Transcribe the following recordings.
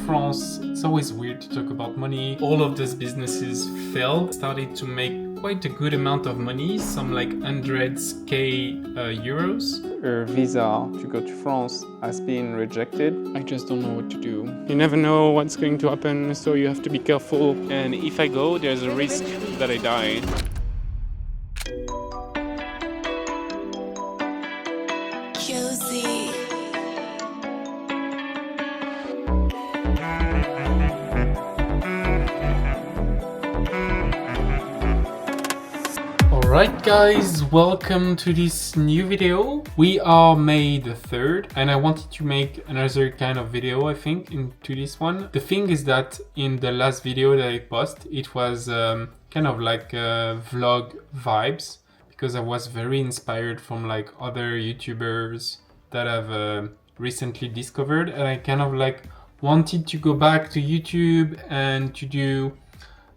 France, it's always weird to talk about money. All of those businesses failed, started to make quite a good amount of money, some like hundreds K euros. Her visa to go to France has been rejected. I just don't know what to do. You never know what's going to happen, so you have to be careful. And if I go, there's a risk that I die. Alright guys, welcome to this new video. We are May the 3rd and I wanted to make another kind of video, I think, into this one. The thing is that in the last video that I posted, it was kind of like vlog vibes, because I was very inspired from like other YouTubers that I've recently discovered, and I kind of like wanted to go back to YouTube and to do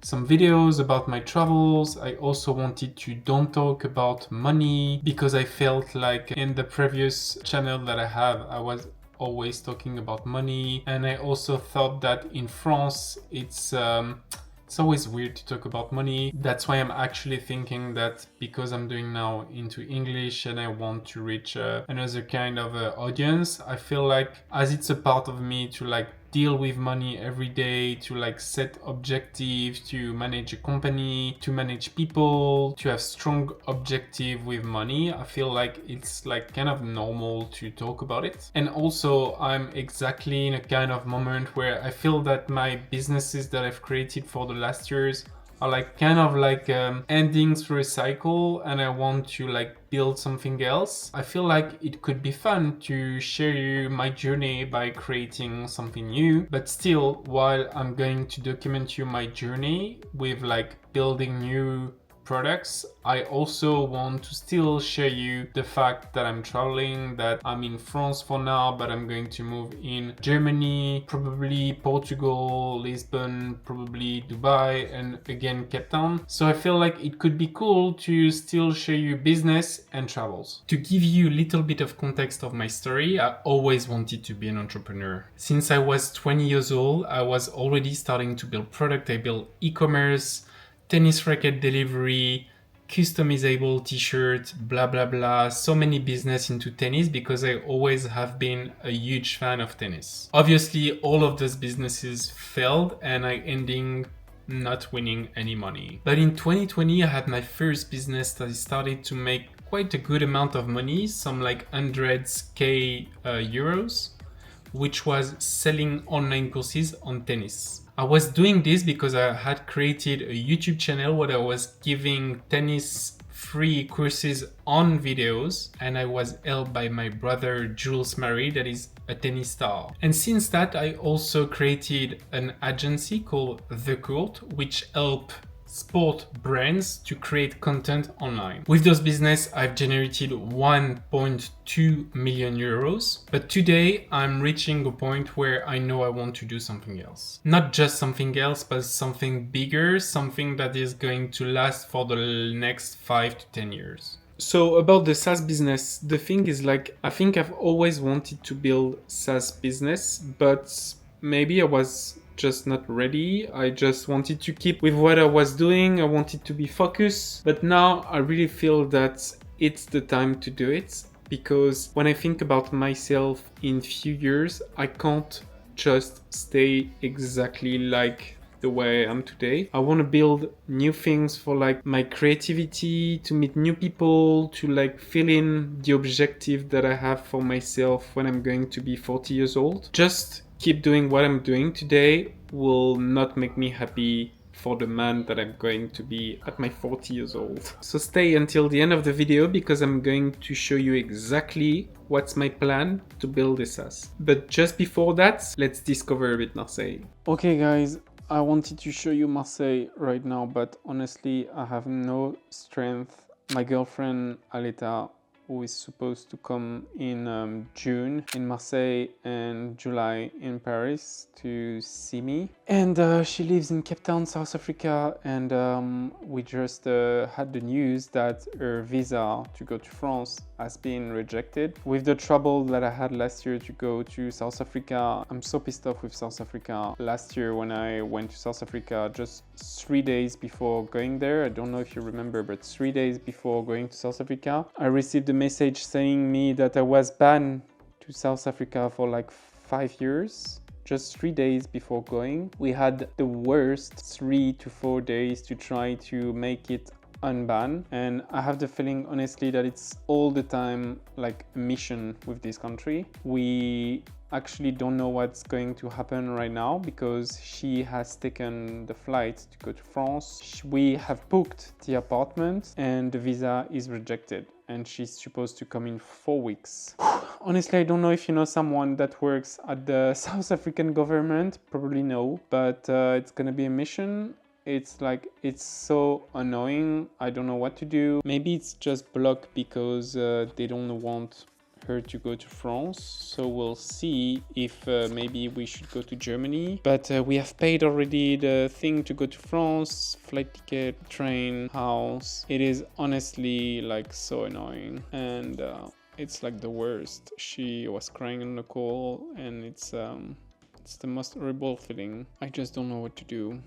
some videos about my travels. I also wanted to don't talk about money, because I felt like in the previous channel that I have, I was always talking about money, and I also thought that in France it's always weird to talk about money. That's why I'm actually thinking that because I'm doing now into English and I want to reach another kind of audience, I feel like as it's a part of me to like deal with money every day, to like set objectives, to manage a company, to manage people, to have strong objective with money, I feel like it's like kind of normal to talk about it. And also I'm exactly in a kind of moment where I feel that my businesses that I've created for the last years are like kind of like ending through a cycle, and I want to like build something else. I feel like it could be fun to share you my journey by creating something new, but still, while I'm going to document you my journey with like building new products, I also want to still share you the fact that I'm traveling, that I'm in France for now, but I'm going to move in Germany, probably Portugal, Lisbon, probably Dubai, and again Cape Town. So I feel like it could be cool to still share you business and travels. To give you a little bit of context of my story, I always wanted to be an entrepreneur. Since I was 20 years old, I was already starting to build product. I built e-commerce, tennis racket delivery, customizable t-shirt, blah blah blah, so many business into tennis, because I always have been a huge fan of tennis. Obviously all of those businesses failed and I ending not winning any money. But in 2020 I had my first business that started to make quite a good amount of money, some like hundreds K euros, which was selling online courses on tennis. I was doing this because I had created a YouTube channel where I was giving tennis free courses on videos, and I was helped by my brother Jules Marie, that is a tennis star. And since that, I also created an agency called The Court, which helped sport brands to create content online. With those business, I've generated 1.2 million euros. But today I'm reaching a point where I know I want to do something else. Not just something else, but something bigger, something that is going to last for the next 5 to 10 years. So about the SaaS business, the thing is like, I think I've always wanted to build SaaS business, but maybe I was just not ready. I just wanted to keep with what I was doing. I wanted to be focused, but now I really feel that it's the time to do it, because when I think about myself in few years, I can't just stay exactly like the way I am today. I want to build new things for like my creativity, to meet new people, to like fill in the objective that I have for myself when I'm going to be 40 years old. Just keep doing what I'm doing today will not make me happy for the man that I'm going to be at my 40 years old. So stay until the end of the video, because I'm going to show you exactly what's my plan to build this SaaS. But just before that, let's discover a bit Marseille. Okay guys, I wanted to show you Marseille right now, but honestly I have no strength. My girlfriend Aletta, who is supposed to come in June in Marseille and July in Paris to see me. And she lives in Cape Town, South Africa, and we just had the news that her visa to go to France has been rejected. With the trouble that I had last year to go to South Africa, I'm so pissed off with South Africa. Last year when I went to South Africa, just 3 days before going there, I don't know if you remember, but 3 days before going to South Africa, I received a message saying me that I was banned to South Africa for like 5 years. Just 3 days before going. We had the worst 3 to 4 days to try to make it unban, and I have the feeling honestly that it's all the time like a mission with this country. We actually don't know what's going to happen right now because she has taken the flight to go to France. We have booked the apartment and the visa is rejected and she's supposed to come in 4 weeks. Honestly, I don't know if you know someone that works at the South African government, probably no, but it's gonna be a mission. It's like, it's so annoying. I don't know what to do. Maybe it's just blocked because they don't want her to go to France. So we'll see if maybe we should go to Germany. But we have paid already the thing to go to France, flight ticket, train, house. It is honestly like so annoying. And it's like the worst. She was crying on the call and it's the most horrible feeling. I just don't know what to do.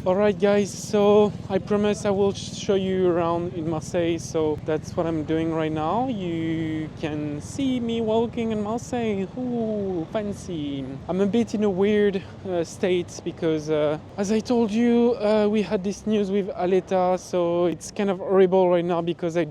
Alright guys, so I promise I will show you around in Marseille, so that's what I'm doing right now. You can see me walking in Marseille. Ooh, fancy. I'm a bit in a weird state because as I told you, we had this news with Aletta, so it's kind of horrible right now because we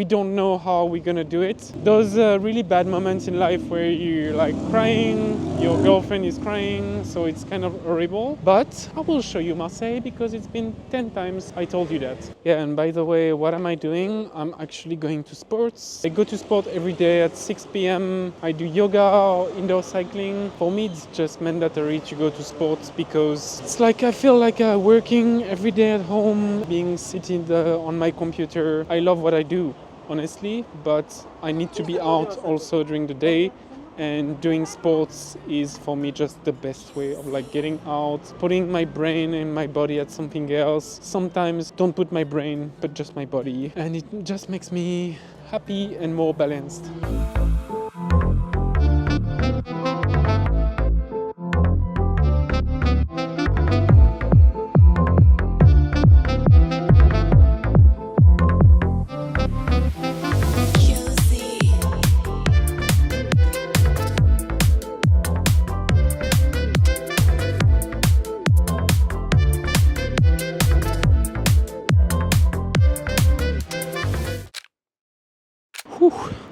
don't know how we're gonna do it. Those really bad moments in life where you're like crying, your girlfriend is crying, so it's kind of horrible. But I will show you Marseille because it's been 10 times I told you that. Yeah, and by the way, what am I doing? I'm actually going to sports. I go to sport every day at 6 p.m. I do yoga or indoor cycling. For me, it's just mandatory to go to sports because it's like I feel like working every day at home, being seated on my computer. I love what I do, honestly, but I need to be out also during the day. And doing sports is for me just the best way of like getting out, putting my brain and my body at something else. Sometimes don't put my brain, but just my body. And it just makes me happy and more balanced.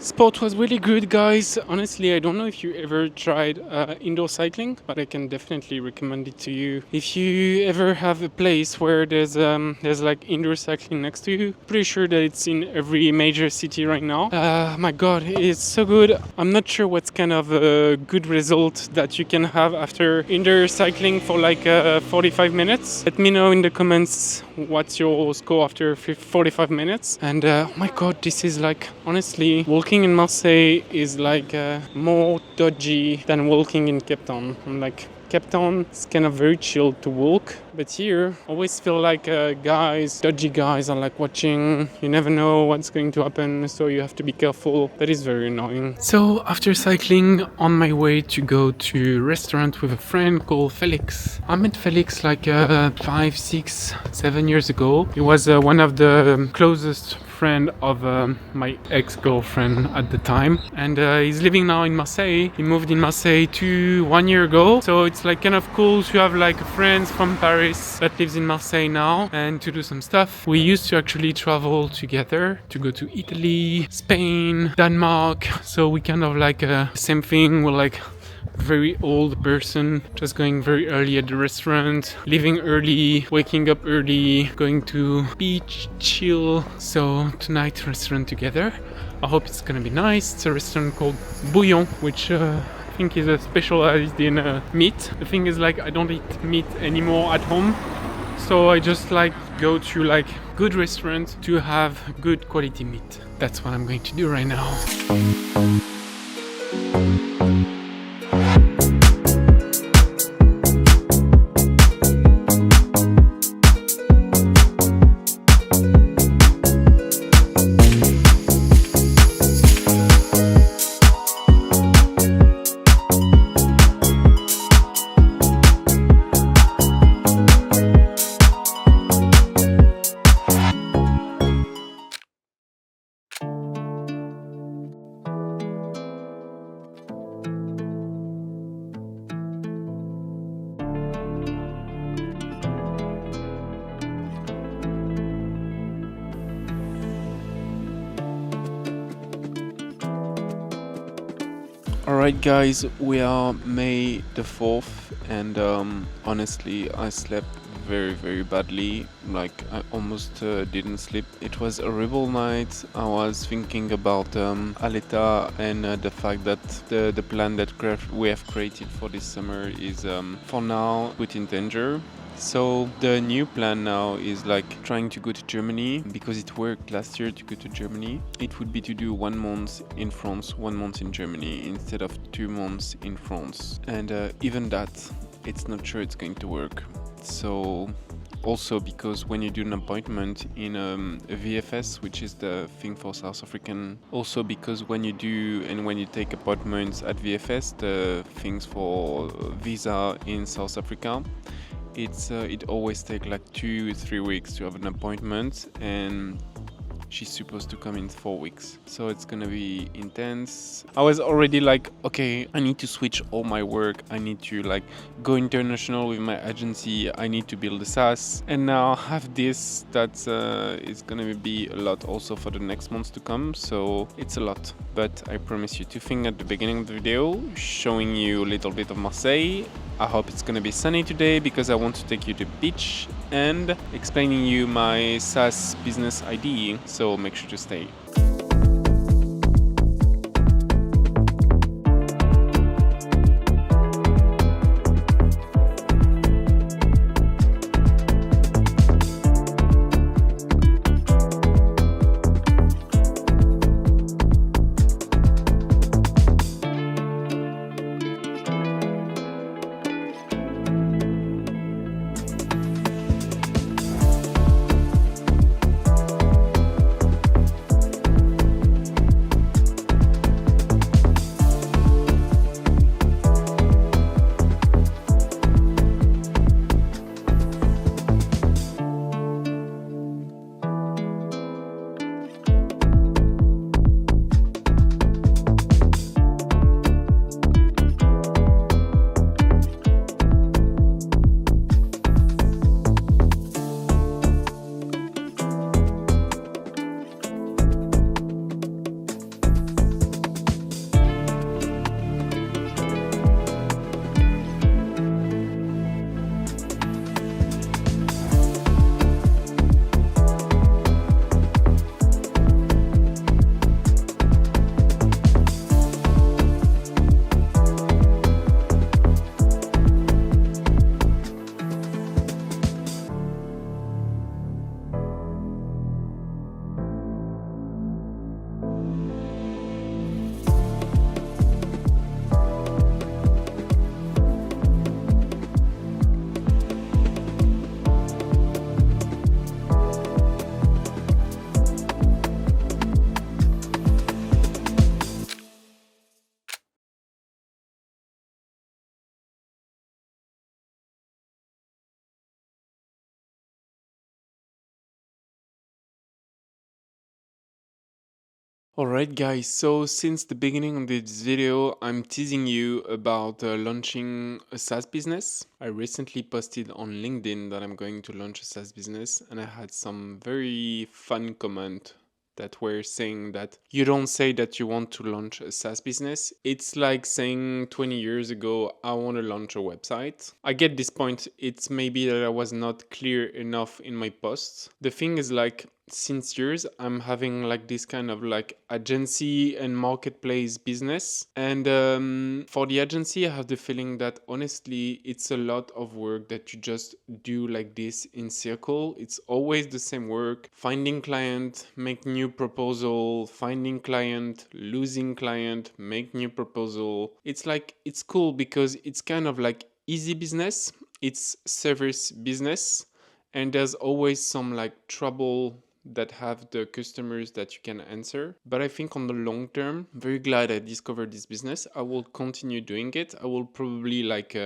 Sport was really good, guys. Honestly, I don't know if you ever tried indoor cycling, but I can definitely recommend it to you. If you ever have a place where there's like indoor cycling next to you, pretty sure that it's in every major city right now. My God, it's so good. I'm not sure what's kind of a good result that you can have after indoor cycling for like 45 minutes. Let me know in the comments what's your score after 45 minutes. And oh my God, this is like, honestly, walking in Marseille is like more dodgy than walking in Cape Town. I'm like, Cape Town is kind of very chill to walk, but here I always feel like dodgy guys are like watching. You never know what's going to happen, so you have to be careful. That is very annoying. So after cycling, on my way to go to a restaurant with a friend called Felix. I met Felix like 5, 6, 7 years ago. He was one of the closest friend of my ex-girlfriend at the time, and he's living now in Marseille. He moved in Marseille 1 year ago, so it's like kind of cool to have like friends from Paris that lives in Marseille now and to do some stuff. We used to actually travel together to go to Italy, Spain, Denmark, so we kind of like same thing. We're like very old person, just going very early at the restaurant, leaving early, waking up early, going to beach, chill. So tonight restaurant together. I hope it's gonna be nice. It's a restaurant called Bouillon, which I think is specialized in meat. The thing is, like, I don't eat meat anymore at home, so I just like go to like good restaurant to have good quality meat. That's what I'm going to do right now. Alright guys, we are May the 4th and honestly I slept very badly, like I almost didn't sleep. It was a horrible night. I was thinking about Aletta and the fact that the plan that we have created for this summer is for now put in danger. So the new plan now is like trying to go to Germany because it worked last year to go to Germany. It would be to do 1 month in France, 1 month in Germany instead of 2 months in France. And even that, it's not sure it's going to work. So also because when you do an appointment in a VFS, which is the thing for South African, also because when you do and when you take appointments at VFS, the things for visa in South Africa, it always takes like 2-3 weeks to have an appointment, and she's supposed to come in 4 weeks, so it's gonna be intense. I was already like, okay, I need to switch all my work, I need to like go international with my agency, I need to build a SaaS, and now have this that is gonna be a lot also for the next months to come, so it's a lot. But I promise you 2 things at the beginning of the video, showing you a little bit of Marseille. I hope it's gonna be sunny today because I want to take you to the beach, and explaining you my SaaS business idea, so make sure to stay. Alright guys, so since the beginning of this video, I'm teasing you about launching a SaaS business. I recently posted on LinkedIn that I'm going to launch a SaaS business, and I had some very fun comment that were saying that you don't say that you want to launch a SaaS business. It's like saying 20 years ago, I want to launch a website. I get this point. It's maybe that I was not clear enough in my posts. The thing is, like, since years I'm having like this kind of like agency and marketplace business, and for the agency I have the feeling that honestly it's a lot of work that you just do like this in circle. It's always the same work: finding client, make new proposal, finding client, losing client, make new proposal. It's like, it's cool because it's kind of like easy business, it's service business, and there's always some like trouble that have the customers that you can answer. But I think on the long term, I'm very glad I discovered this business. I will continue doing it. I will probably like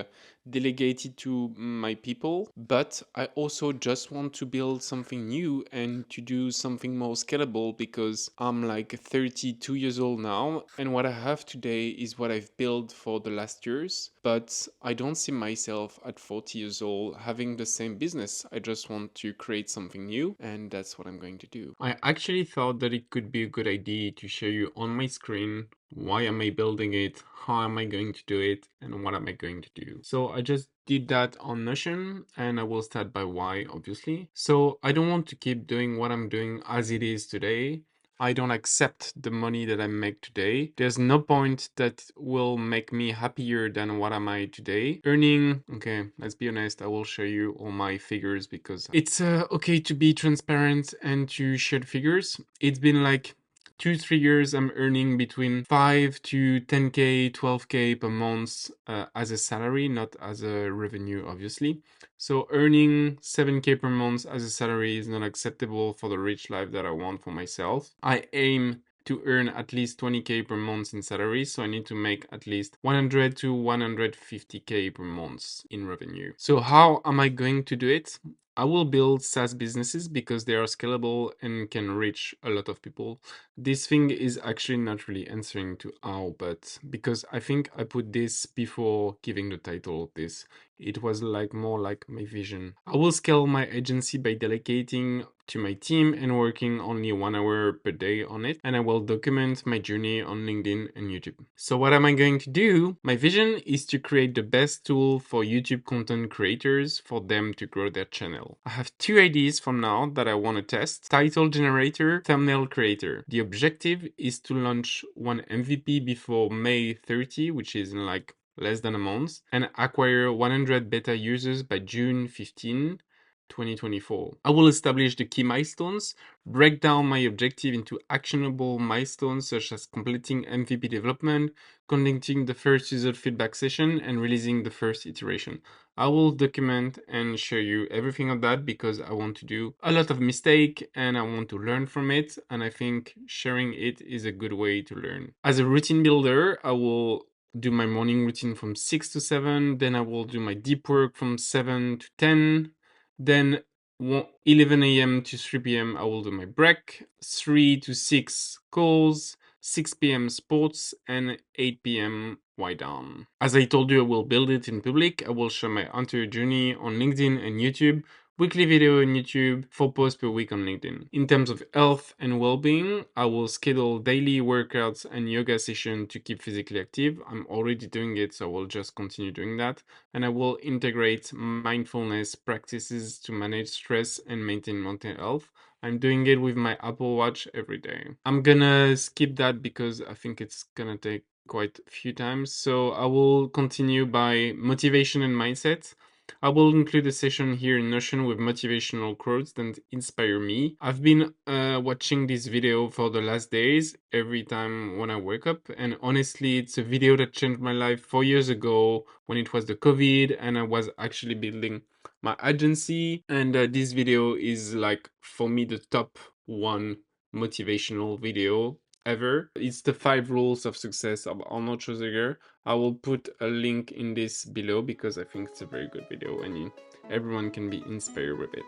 delegate it to my people, but I also just want to build something new and to do something more scalable, because I'm like 32 years old now, and what I have today is what I've built for the last years, but I don't see myself at 40 years old having the same business. I just want to create something new, and that's what I'm going to do. I actually thought that it could be a good idea to show you on my screen why am I building it, how am I going to do it, and what am I going to do. So I just did that on Notion, and I will start by why, obviously. So I don't want to keep doing what I'm doing as it is today. I don't accept the money that I make today. There's no point that will make me happier than what am I today. Earning, okay, let's be honest, I will show you all my figures because it's okay to be transparent and to share figures. It's been like 2-3 years. I'm earning between 5 to 10k 12k per month as a salary, not as a revenue, obviously. So earning 7k per month as a salary is not acceptable for the rich life that I want for myself. I aim to earn at least 20k per month in salary, so I need to make at least 100 to 150k per month in revenue. So how am I going to do it? I will build SaaS businesses because they are scalable and can reach a lot of people. This thing is actually not really answering to how, but because I think I put this before giving the title of this. It was like more like my vision. I will scale my agency by delegating to my team and working only 1 hour per day on it, and I will document my journey on LinkedIn and YouTube. So what am I going to do? My vision is to create the best tool for YouTube content creators for them to grow their channel. I have 2 ideas from now that I want to test: title generator, thumbnail creator. The objective is to launch one MVP before May 30, which is in like less than a month, and acquire 100 beta users by June 15, 2024. I will establish the key milestones, break down my objective into actionable milestones such as completing MVP development, conducting the first user feedback session, and releasing the first iteration. I will document and show you everything of that because I want to do a lot of mistake and I want to learn from it, and I think sharing it is a good way to learn. As a routine builder, I will do my morning routine from 6 to 7, then I will do my deep work from 7 to 10, then 11 a.m. to 3 p.m. I will do my break, 3 to 6 calls, 6 p.m. sports, and 8 p.m. wind down. As I told you, I will build it in public. I will share my entire journey on LinkedIn and YouTube. Weekly video on YouTube, 4 posts per week on LinkedIn. In terms of health and well-being, I will schedule daily workouts and yoga sessions to keep physically active. I'm already doing it, so I will just continue doing that. And I will integrate mindfulness practices to manage stress and maintain mental health. I'm doing it with my Apple Watch every day. I'm gonna skip that because I think it's gonna take quite a few times. So I will continue by motivation and mindset. I will include a session here in Notion with motivational quotes that inspire me. I've been watching this video for the last days every time when I wake up, and honestly it's a video that changed my life 4 years ago when it was the COVID and I was actually building my agency, and this video is like for me the top one motivational video ever. It's the 5 rules of success of Arnold Schwarzenegger. I will put a link in this below because I think it's a very good video and everyone can be inspired with it.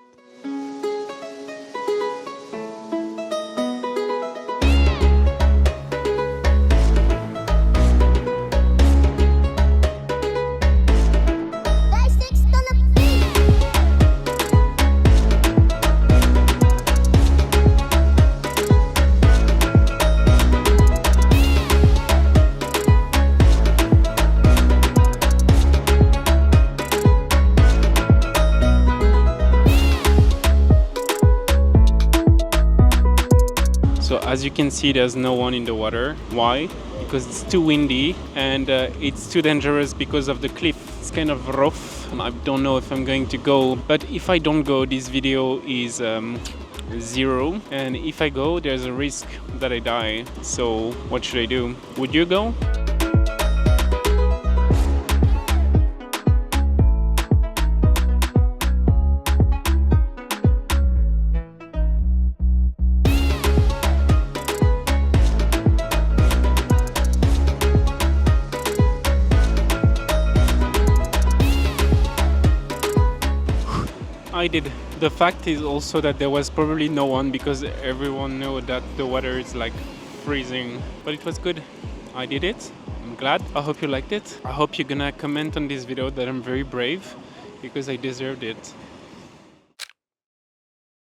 So as you can see, there's no one in the water. Why? Because it's too windy and it's too dangerous because of the cliff. It's kind of rough. I don't know if I'm going to go, but if I don't go, this video is 0. And if I go, there's a risk that I die. So what should I do? Would you go? I did. The fact is also that there was probably no one because everyone knew that the water is like freezing, but it was good. I did it. I'm glad. I hope you liked it. I hope you're gonna comment on this video that I'm very brave because I deserved it.